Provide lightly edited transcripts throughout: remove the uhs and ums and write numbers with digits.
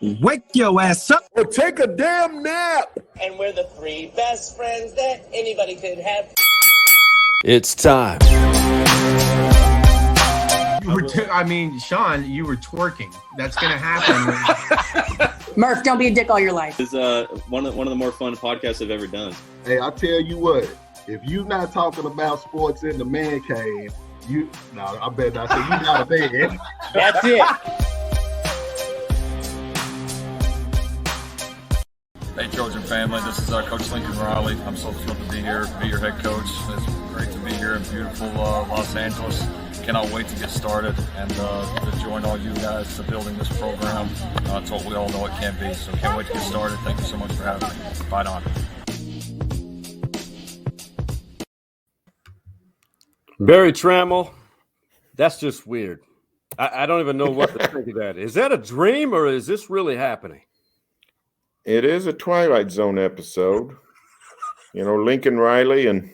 Wake your ass up or take a damn nap. And we're the three best friends that anybody could have. It's time. Sean, you were twerking. That's going to happen. Murph, don't be a dick all your life. It's one of the more fun podcasts I've ever done. Hey, I tell you what, if you're not talking about sports in the man cave, I bet not say you not a bed. That's it. Hey, Trojan family, this is Coach Lincoln Riley. I'm so thrilled to be here, be your head coach. It's great to be here in beautiful Los Angeles. Cannot wait to get started and to join all you guys to building this program. It's what we all know it can be, so can't wait to get started. Thank you so much for having me. Fight on. Barry Tramel, that's just weird. I don't even know what to think of that. Is that a dream or is this really happening? It is a Twilight Zone episode. You know, Lincoln Riley and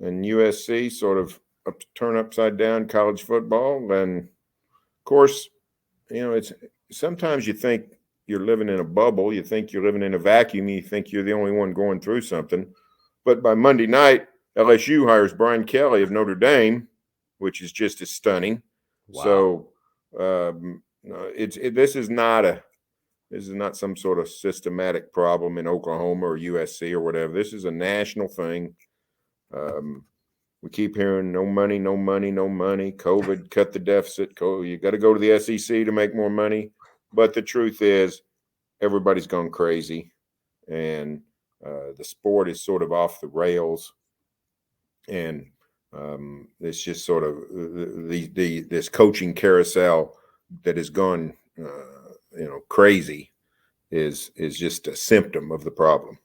USC sort of turn upside down college football. And, of course, you know, it's sometimes you think you're living in a bubble. You think you're living in a vacuum. You think you're the only one going through something. But by Monday night, LSU hires Brian Kelly of Notre Dame, which is just as stunning. Wow. So this is not some sort of systematic problem in Oklahoma or USC or whatever. This is a national thing. We keep hearing no money, no money, no money. COVID cut the deficit. You got to go to the SEC to make more money. But the truth is, everybody's gone crazy, and the sport is sort of off the rails. And it's just sort of this coaching carousel that has gone crazy is just a symptom of the problem.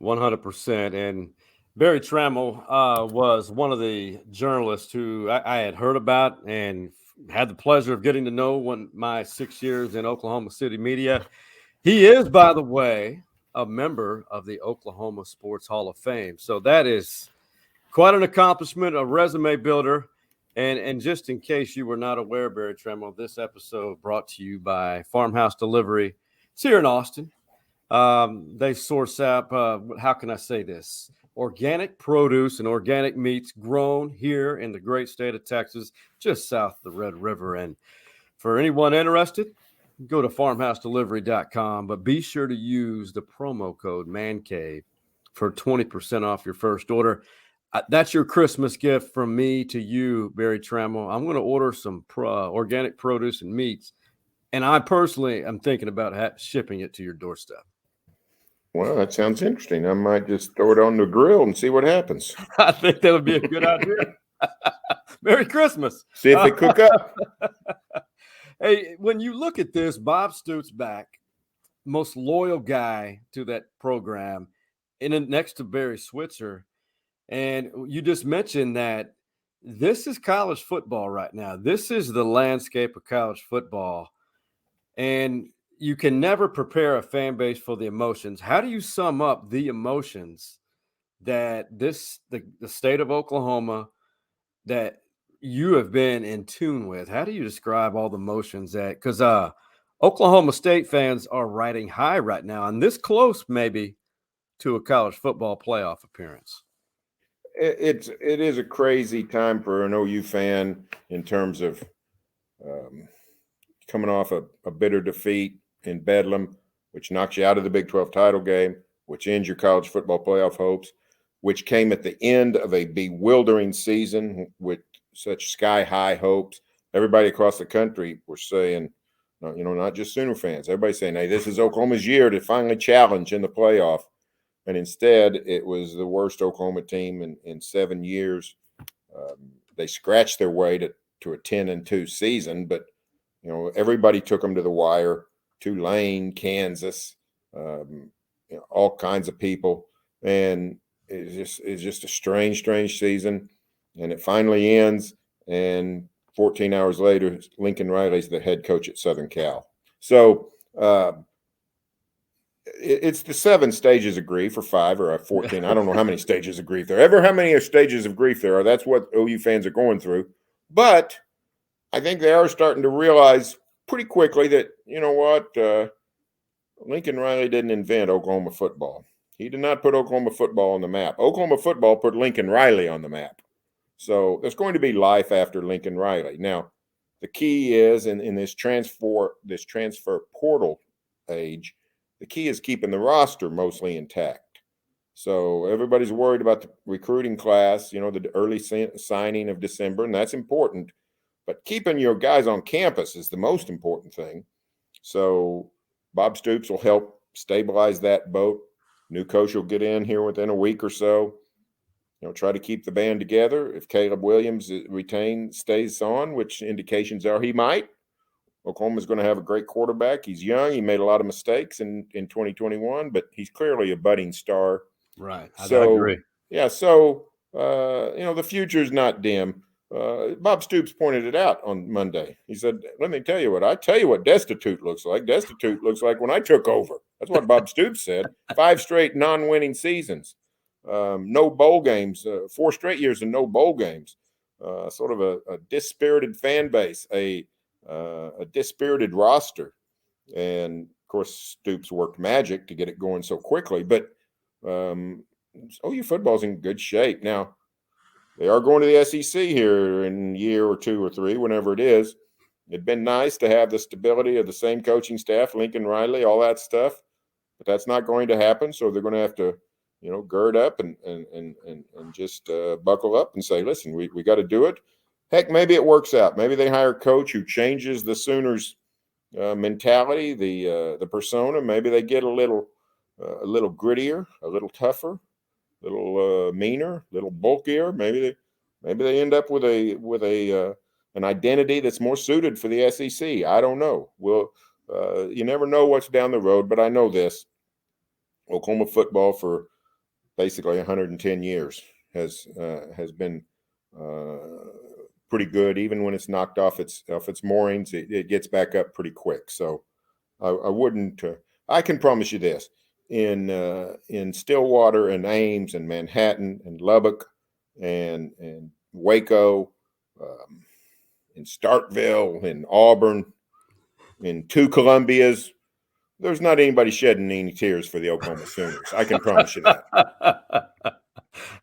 100%. And Barry Tramel was one of the journalists who I had heard about and had the pleasure of getting to know when my 6 years in Oklahoma City media. He is, by the way, a member of the Oklahoma Sports Hall of Fame. So that is quite an accomplishment, a resume builder. And just in case you were not aware, Barry Tramel, this episode brought to you by Farmhouse Delivery. It's here in Austin. They source out, how can I say this? Organic produce and organic meats grown here in the great state of Texas, just south of the Red River. And for anyone interested, go to farmhousedelivery.com, but be sure to use the promo code MANCAVE for 20% off your first order. That's your Christmas gift from me to you, Barry Tramel. I'm going to order some organic produce and meats, and I personally am thinking about shipping it to your doorstep. Well, that sounds interesting. I might just throw it on the grill and see what happens. I think that would be a good idea. Merry Christmas. See if they cook up. Hey, when you look at this, Bob Stootsback, most loyal guy to that program, next to Barry Switzer. And you just mentioned that this is college football right now. This is the landscape of college football. And you can never prepare a fan base for the emotions. How do you sum up the emotions that the state of Oklahoma that you have been in tune with? How do you describe all the emotions because Oklahoma State fans are riding high right now and this close maybe to a college football playoff appearance? It is a crazy time for an OU fan in terms of coming off a bitter defeat in Bedlam, which knocks you out of the Big 12 title game, which ends your college football playoff hopes, which came at the end of a bewildering season with such sky-high hopes. Everybody across the country were saying, not just Sooner fans, everybody's saying, hey, this is Oklahoma's year to finally challenge in the playoff. And instead, it was the worst Oklahoma team in 7 years. They scratched their way to a 10-2 season, but everybody took them to the wire. Tulane, Kansas, all kinds of people, and it's just a strange season. And it finally ends, and 14 hours later, Lincoln Riley's the head coach at Southern Cal. So it's the 7 stages of grief, or 5 or 14. I don't know how many stages of grief there are. How many stages of grief there are. That's what OU fans are going through. But I think they are starting to realize pretty quickly that, you know what, Lincoln Riley didn't invent Oklahoma football. He did not put Oklahoma football on the map. Oklahoma football put Lincoln Riley on the map. So there's going to be life after Lincoln Riley. Now, the key is in this transfer portal age, the key is keeping the roster mostly intact. So everybody's worried about the recruiting class, you know, the early signing of December, and that's important. But keeping your guys on campus is the most important thing. So Bob Stoops will help stabilize that boat. New coach will get in here within a week or so. You know, try to keep the band together. If Caleb Williams stays on, which indications are he might, Oklahoma's going to have a great quarterback. He's young. He made a lot of mistakes in 2021, but he's clearly a budding star. Right. I So, agree. Yeah. So, you know, the future is not dim. Bob Stoops pointed it out on Monday. He said, let me tell you what destitute looks like. Destitute looks like when I took over. That's what Bob Stoops said. 5 straight non-winning seasons. No bowl games, 4 straight years and no bowl games. Sort of a dispirited fan base, a dispirited roster. And, of course, Stoops worked magic to get it going so quickly. But OU football's in good shape. Now, they are going to the SEC here in a year or 2 or 3, whenever it is. It'd been nice to have the stability of the same coaching staff, Lincoln Riley, all that stuff. But that's not going to happen. So they're going to have to, you know, gird up and just buckle up and say, listen, we got to do it. Heck, maybe it works out. Maybe they hire a coach who changes the Sooners' mentality, the persona. Maybe they get a little grittier, a little tougher, a little meaner, a little bulkier. Maybe they end up with an identity that's more suited for the SEC. I don't know. You never know what's down the road, but I know this: Oklahoma football for basically 110 years has been pretty good. Even when it's knocked off its moorings, it gets back up pretty quick. So I wouldn't. I can promise you this: in Stillwater and Ames and Manhattan and Lubbock and Waco, in Starkville, in Auburn, in 2 Columbias, there's not anybody shedding any tears for the Oklahoma Sooners. I can promise you that.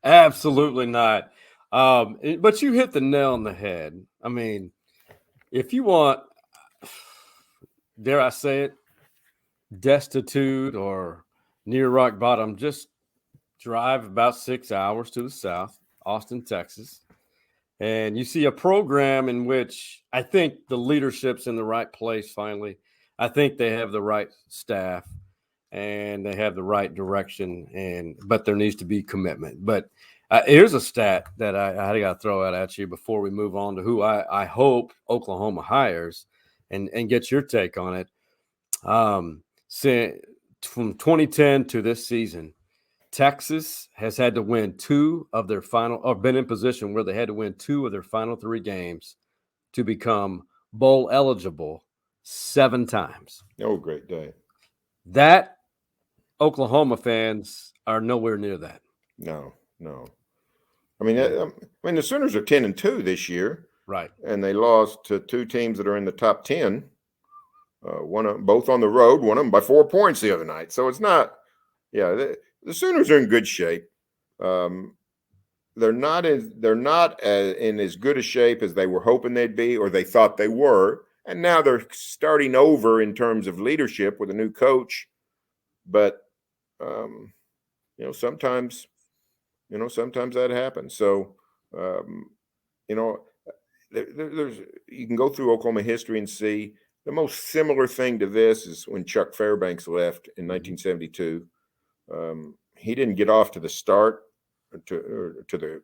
Absolutely not. But you hit the nail on the head. I mean, if you want, dare I say it, destitute or near rock bottom, just drive about 6 hours to the south, Austin, Texas, and you see a program in which I think the leadership's in the right place finally. I think they have the right staff and they have the right direction, but there needs to be commitment. But here's a stat that I got to throw out at you before we move on to who I hope Oklahoma hires and get your take on it. From 2010 to this season, Texas has had to win 2 of their final, or been in position where they had to win 2 of their final 3 games to become bowl eligible 7 times. Oh, great day. That Oklahoma fans are nowhere near that. No. I mean, the Sooners are 10-2 this year, right? And they lost to 2 teams that are in the top 10. Both on the road, one of them by 4 points the other night. So it's not. Yeah, the Sooners are in good shape. They're not in as good a shape as they were hoping they'd be, or they thought they were. And now they're starting over in terms of leadership with a new coach. But sometimes that happens. So there's you can go through Oklahoma history and see the most similar thing to this is when Chuck Fairbanks left in 1972. He didn't get off to the start to the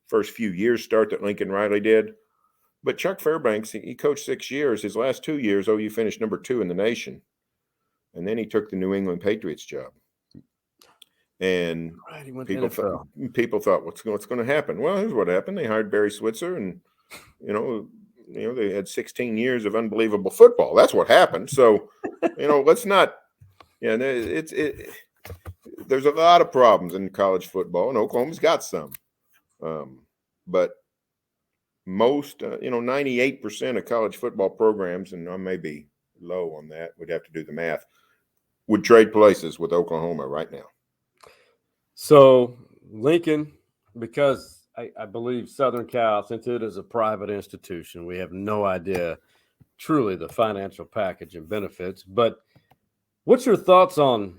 first few years start that Lincoln Riley did. But Chuck Fairbanks, he coached 6 years. His last 2 years, OU finished number 2 in the nation. And then he took the New England Patriots job. And people thought, what's going to happen? Well, here's what happened. They hired Barry Switzer, and they had 16 years of unbelievable football. That's what happened. So, let's not. Yeah, there's a lot of problems in college football, and Oklahoma's got some. But most, 98% of college football programs, and I may be low on that, we'd have to do the math, would trade places with Oklahoma right now. So Lincoln, because I believe Southern Cal, since it is a private institution, we have no idea truly the financial package and benefits. But what's your thoughts on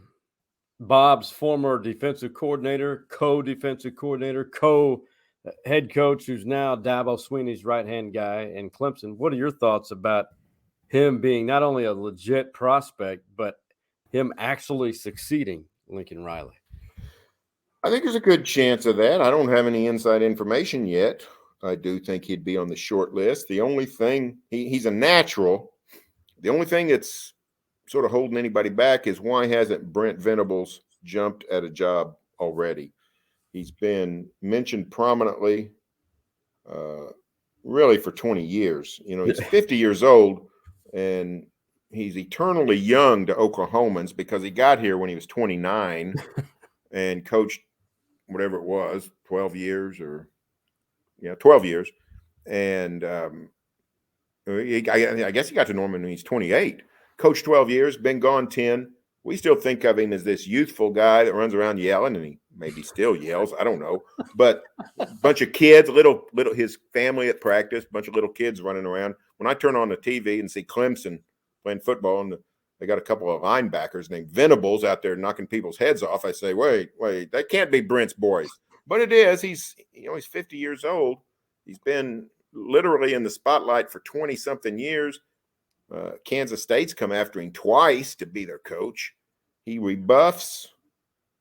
Bob's former defensive coordinator, co-defensive coordinator, co-head coach, who's now Dabo Swinney's right-hand guy in Clemson? What are your thoughts about him being not only a legit prospect, but him actually succeeding Lincoln Riley? I think there's a good chance of that. I don't have any inside information yet. I do think he'd be on the short list. The only thing, he's a natural. The only thing that's sort of holding anybody back is why hasn't Brent Venables jumped at a job already? He's been mentioned prominently really for 20 years. He's 50 years old, and he's eternally young to Oklahomans because he got here when he was 29 and coached whatever it was, 12 years. And I guess he got to Norman when he's 28. Coached 12 years, been gone 10. We still think of him as this youthful guy that runs around yelling, and he maybe still yells. I don't know. But a bunch of kids, little his family at practice, a bunch of little kids running around. When I turn on the TV and see Clemson playing football, and they got a couple of linebackers named Venables out there knocking people's heads off, I say, wait, that can't be Brent's boys. But it is. He's 50 years old. He's been literally in the spotlight for 20-something years. Kansas State's come after him twice to be their coach. He rebuffs.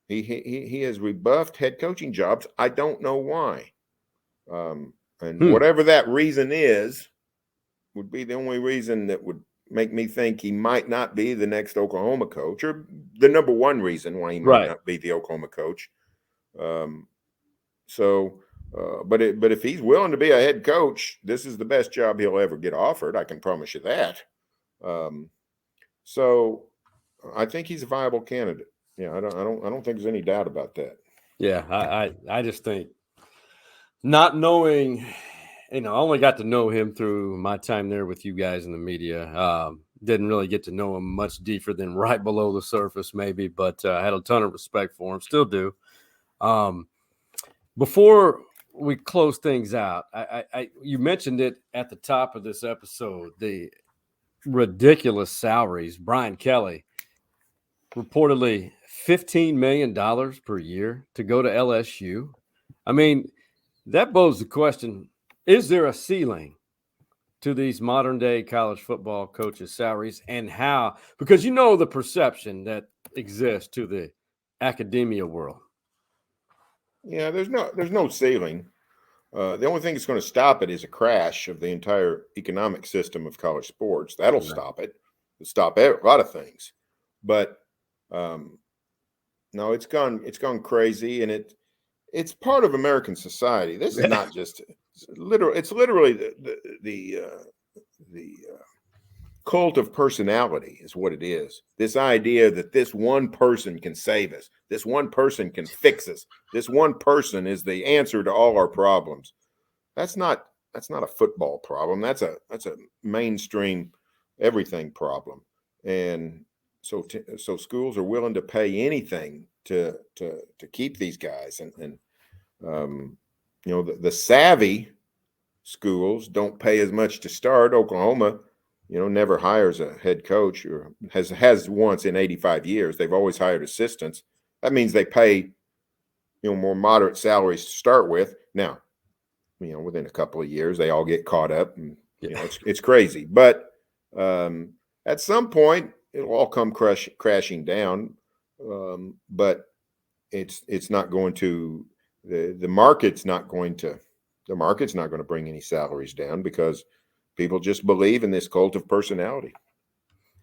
He has rebuffed head coaching jobs. I don't know why. Whatever that reason is, would be the only reason that would make me think he might not be the next Oklahoma coach, or the number one reason why he might not be the Oklahoma coach. But if he's willing to be a head coach, this is the best job he'll ever get offered. I can promise you that. So I think he's a viable candidate. Yeah, I don't think there's any doubt about that. Yeah, I just think not knowing, I only got to know him through my time there with you guys in the media. Didn't really get to know him much deeper than right below the surface, maybe, but I had a ton of respect for him. Still do. Before we close things out, you mentioned it at the top of this episode, the ridiculous salaries. Brian Kelly, reportedly $15 million per year to go to LSU. I mean, that poses the question, is there a ceiling to these modern day college football coaches' salaries, and how? Because the perception that exists to the academia world. Yeah, there's no ceiling. The only thing that's going to stop it is a crash of the entire economic system of college sports. That'll stop it. It'll stop a lot of things. But no, it's gone crazy, and it's part of American society. This is not just literal. It's literally the cult of personality is what it is. This idea that this one person can save us, this one person can fix us, this one person is the answer to all our problems. That's not a football problem. That's a mainstream everything problem. And so schools are willing to pay anything to keep these guys, and the savvy schools don't pay as much to start. Oklahoma, never hires a head coach, or has once in 85 years. They've always hired assistants. That means they pay, more moderate salaries to start with. Now, within a couple of years, they all get caught up, and it's crazy. But at some point, it'll all come crashing down. But it's not going to. The market's not going to. The market's not going to bring any salaries down, because people just believe in this cult of personality.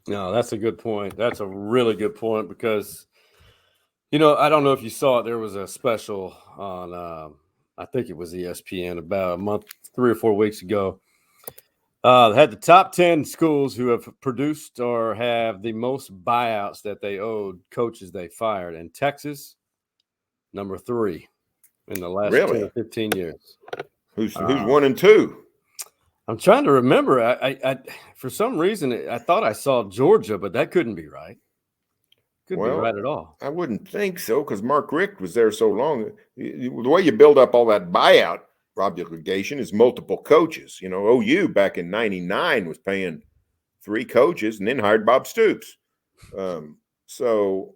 No, that's a good point. That's a really good point, because, I don't know if you saw it. There was a special on, I think it was ESPN, about 3 or 4 weeks ago. Had the top 10 schools who have produced or have the most buyouts that they owed coaches they fired. And Texas, number 3 in the last 10 or 15 years. Who's 1 and 2? I'm trying to remember. I for some reason I thought I saw Georgia, but that couldn't be right. Couldn't be right at all. I wouldn't think so because Mark Richt was there so long. The way you build up all that buyout obligation is multiple coaches. You know, OU back in '99 was paying 3 coaches and then hired Bob Stoops. So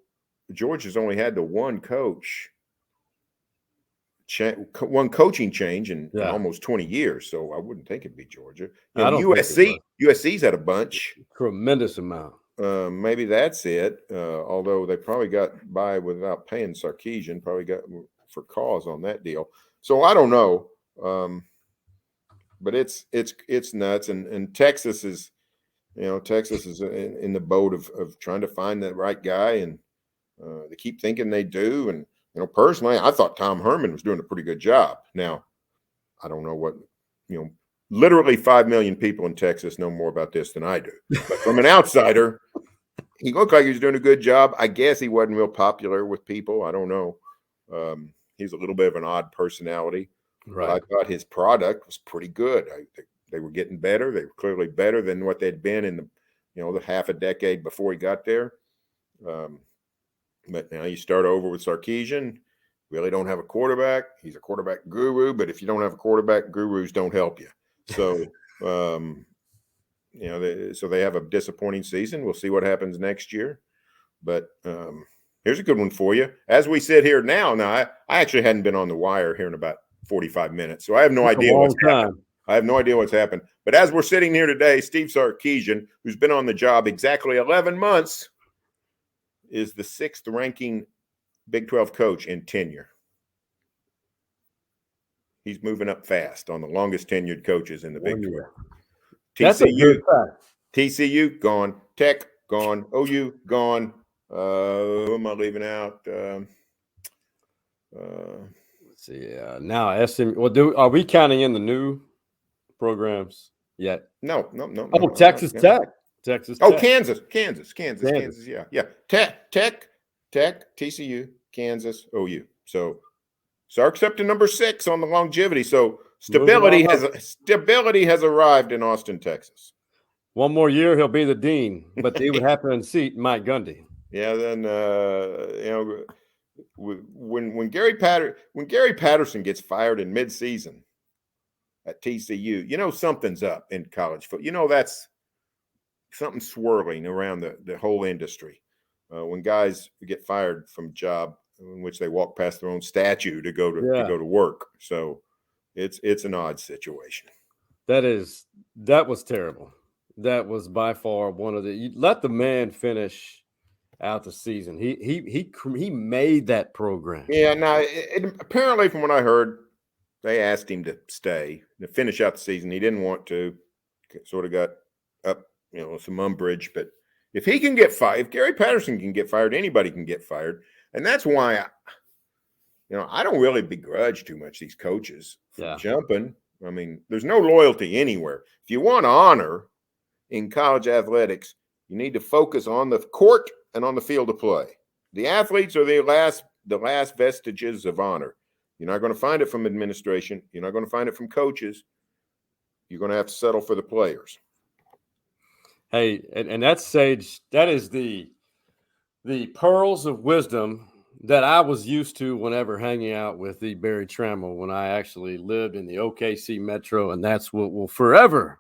Georgia's only had the one coach, one coaching change in almost 20 years. So I wouldn't think it'd be Georgia. You know, USC's had a bunch. Tremendous amount. Maybe that's it. Although they probably got by without paying Sarkisian, probably got for cause on that deal. So I don't know. But it's nuts. And Texas is, Texas is in the boat of trying to find the right guy, and they keep thinking they do. And personally, I thought Tom Herman was doing a pretty good job. Now, I don't know what literally 5 million people in Texas know more about this than I do. But from an outsider, he looked like he was doing a good job. I guess he wasn't real popular with people. I don't know. He's a little bit of an odd personality. Right. I thought his product was pretty good. They were getting better. They were clearly better than what they'd been in the half a decade before he got there. But now you start over with Sarkisian. Really don't have a quarterback. He's a quarterback guru, but if you don't have a quarterback, gurus don't help you. So, so they have a disappointing season. We'll see what happens next year. But here's a good one for you. As we sit here now, I actually hadn't been on the wire here in about 45 minutes, so I have no idea what's happened. I have no idea what's happened. But as we're sitting here today, Steve Sarkisian, who's been on the job exactly 11 months, is the 6th ranking Big 12 coach in tenure. He's moving up fast on the longest tenured coaches in the Big 12. TCU gone, Tech gone, OU gone. Who am I leaving out? Let's see. Now SM. Well, are we counting in the new programs yet? No. Oh, Texas Tech. Texas. Oh, Tech. Kansas. Yeah. Tech, TCU, Kansas, OU. So Sark's up to number 6 on the longevity. So stability has arrived in Austin, Texas. One more year, he'll be the dean, but they would have to unseat Mike Gundy. Yeah. Then when Gary Patterson gets fired in midseason at TCU, something's up in college football. That's something swirling around the whole industry. When guys get fired from a job in which they walk past their own statue to go to work, so it's an odd situation. That was terrible. That was by far one of you let the man finish out the season. He made that program. Yeah. Now, apparently, from what I heard, they asked him to stay to finish out the season. He didn't want to. Sort of got up, some umbrage. But if he can get fired, if Gary Patterson can get fired, anybody can get fired, and that's why I don't really begrudge too much these coaches for jumping. I mean, there's no loyalty anywhere. If you want honor in college athletics, you need to focus on the court and on the field of play. The athletes are the last vestiges of honor. You're not going to find it from administration. You're not going to find it from coaches. You're going to have to settle for the players. Hey, and that's Sage. That is the pearls of wisdom that I was used to whenever hanging out with the Barry Tramel when I actually lived in the OKC metro, and that's what will forever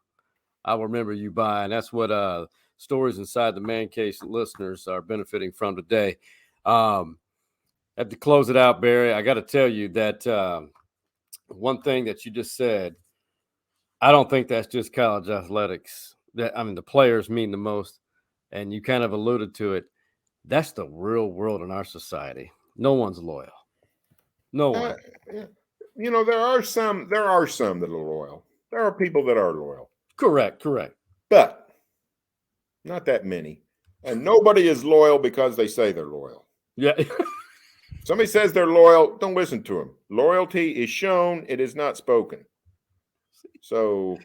I'll remember you by, and that's what Stories Inside the Man Case listeners are benefiting from today. Have to close it out, Barry. I got to tell you that one thing that you just said, I don't think that's just college athletics. The players mean the most, and you kind of alluded to it. That's the real world in our society. No one's loyal. No one. There are some that are loyal. There are people that are loyal. Correct. But not that many. And nobody is loyal because they say they're loyal. Yeah. Somebody says they're loyal, don't listen to them. Loyalty is shown, it is not spoken. So,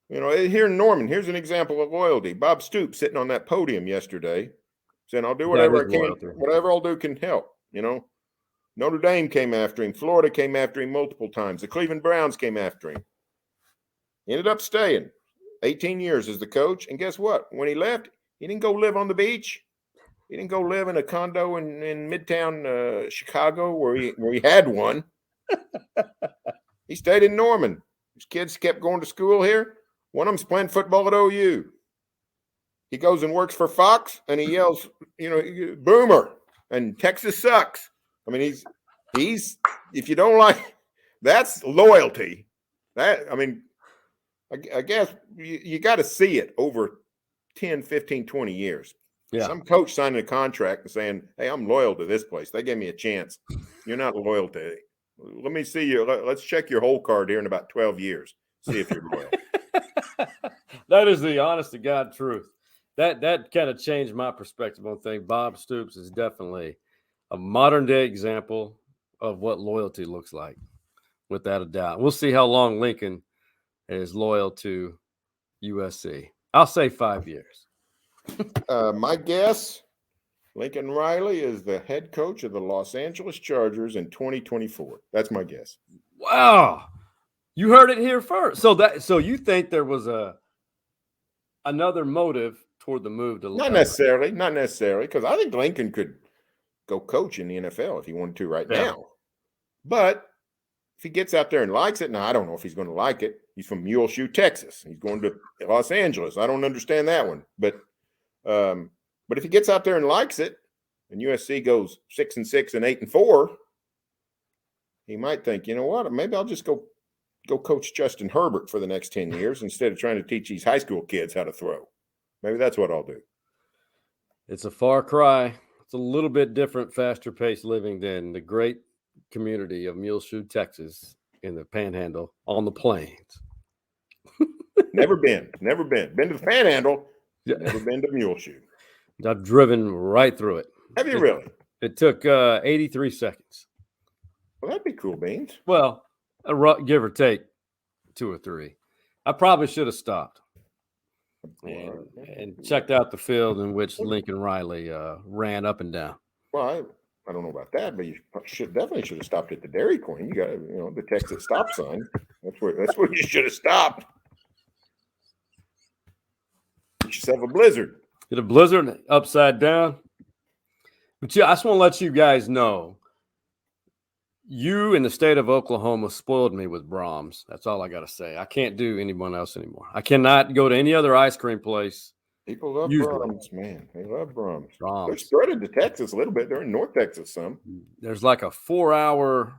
here in Norman, here's an example of loyalty. Bob Stoops sitting on that podium yesterday saying, I'll do whatever I can. Loyalty. Whatever I'll do can help, Notre Dame came after him. Florida came after him multiple times. The Cleveland Browns came after him. He ended up staying 18 years as the coach. And guess what? When he left, he didn't go live on the beach. He didn't go live in a condo in Midtown Chicago where he had one. He stayed in Norman. His kids kept going to school here. One of them's playing football at OU. He goes and works for Fox, and he yells, "Boomer!" and Texas sucks. I mean, he's. If you don't like, that's loyalty. I guess you got to see it over 10, 15, 20 years. Yeah. Some coach signing a contract and saying, "Hey, I'm loyal to this place. They gave me a chance. You're not loyal to it. Let me see you. Let's check your whole card here in about 12 years. See if you're loyal." That is the honest to God truth. That kind of changed my perspective on things. Bob Stoops is definitely a modern day example of what loyalty looks like, without a doubt. We'll see how long Lincoln is loyal to USC. I'll say 5 years. My guess, Lincoln Riley is the head coach of the Los Angeles Chargers in 2024. That's my guess. Wow. You heard it here first. So you think there was another motive toward the move to Not necessarily, because I think Lincoln could go coach in the NFL if he wanted to now. But if he gets out there and likes it, now I don't know if he's going to like it. He's from Muleshoe, Texas. He's going to Los Angeles. I don't understand that one. But if he gets out there and likes it, and USC goes 6-6 and 8-4, he might think, you know what? Maybe I'll just go coach Justin Herbert for the next 10 years instead of trying to teach these high school kids how to throw. Maybe that's what I'll do. It's a far cry. It's a little bit different, faster paced living than the great community of Muleshoe, Texas, in the Panhandle on the plains. Never been. Been to the Panhandle. Never been to Muleshoe. I've driven right through it. Have you really? It took 83 seconds. Well, that'd be cool, Beans. Well, give or take 2 or 3. I probably should have stopped and checked out the field in which Lincoln Riley ran up and down. Well, I don't know about that, but you definitely should have stopped at the Dairy Queen. You got the Texas stop sign. That's where you should have stopped. Get yourself a blizzard. Get a blizzard upside down. But I just want to let you guys know, you in the state of Oklahoma spoiled me with Brahms. That's all I got to say. I can't do anyone else anymore. I cannot go to any other ice cream place. People love Brahms, man. They love Brahms. Brahms. They're spread to Texas a little bit. They're in North Texas some. There's like a 4-hour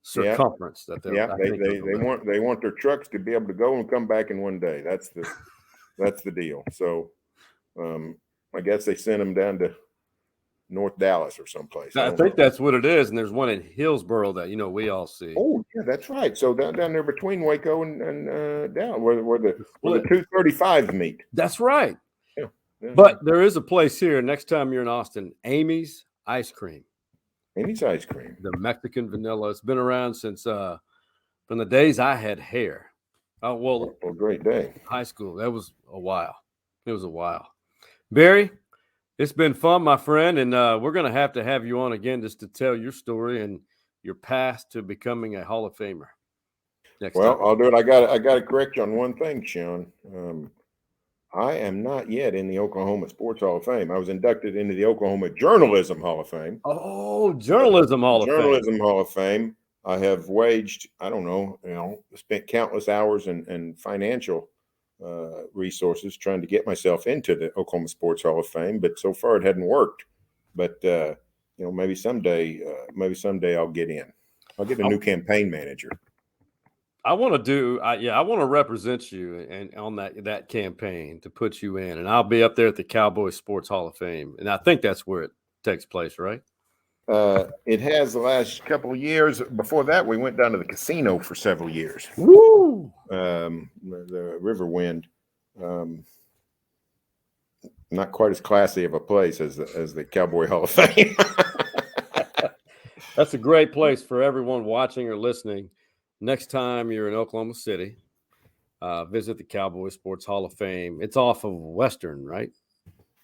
circumference that they're. Yeah, they want their trucks to be able to go and come back in one day. That's the deal. So, I guess they sent them down to North Dallas or someplace. I think that's what it is. And there's one in Hillsboro that we all see. Oh yeah, that's right. So down there between Waco and down where the 235s meet. That's right. Yeah. But there is a place here next time you're in Austin, Amy's Ice Cream. Amy's Ice Cream. The Mexican vanilla. It's been around since from the days I had hair. Oh, a great day. High school. That was a while. It was a while. Barry, it's been fun, my friend, and we're going to have you on again just to tell your story and your path to becoming a Hall of Famer. Next time. I'll do it. I got to correct you on one thing, Sean. I am not yet in the Oklahoma Sports Hall of Fame. I was inducted into the Oklahoma Journalism Hall of Fame. Oh, Journalism Hall of Fame. Journalism Hall of Fame. I have waged, spent countless hours and financial resources trying to get myself into the Oklahoma Sports Hall of Fame, but so far it hadn't worked. But maybe someday I'll get in. I'll get a new campaign manager. I want to represent you and on that campaign to put you in, and I'll be up there at the Cowboy Sports Hall of Fame, and I think that's where it takes place, right? It has the last couple of years. Before that, we went down to the casino for several years. Woo! The Riverwind, not quite as classy of a place as the Cowboy Hall of Fame. That's a great place for everyone watching or listening. Next time you're in Oklahoma City, visit the Cowboy Sports Hall of Fame. It's off of Western, right?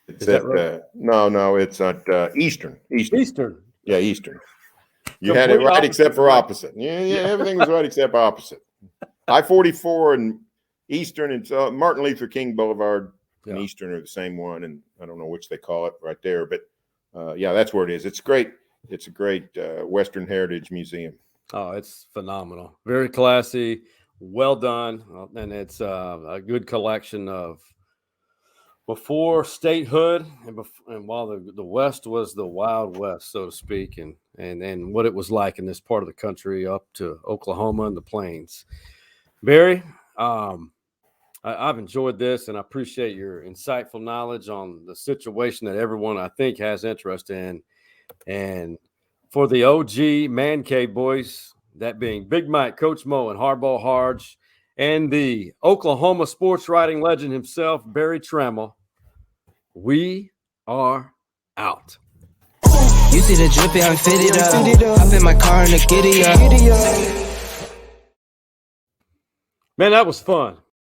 It's at right? No, it's at Eastern. Eastern. Yeah, Eastern. You had it right except for opposite. Yeah, everything was right except opposite. I-44 and Eastern and Martin Luther King Boulevard and Yeah. Eastern are the same one, and I don't know which they call it right there, but yeah, that's where it is. It's great. It's a great Western Heritage Museum. Oh, it's phenomenal. Very classy, well done, and it's a good collection of before statehood and while the West was the Wild West, so to speak, and what it was like in this part of the country up to Oklahoma and the plains. Barry, I've enjoyed this, and I appreciate your insightful knowledge on the situation that everyone, I think, has interest in. And for the OG Man Cave boys, that being Big Mike, Coach Mo, and Hardball Harge, and the Oklahoma sports writing legend himself, Barry Tramel, we are out. You see the drippy, I'm fitted up. Hop in my car and a giddy up. Man, that was fun.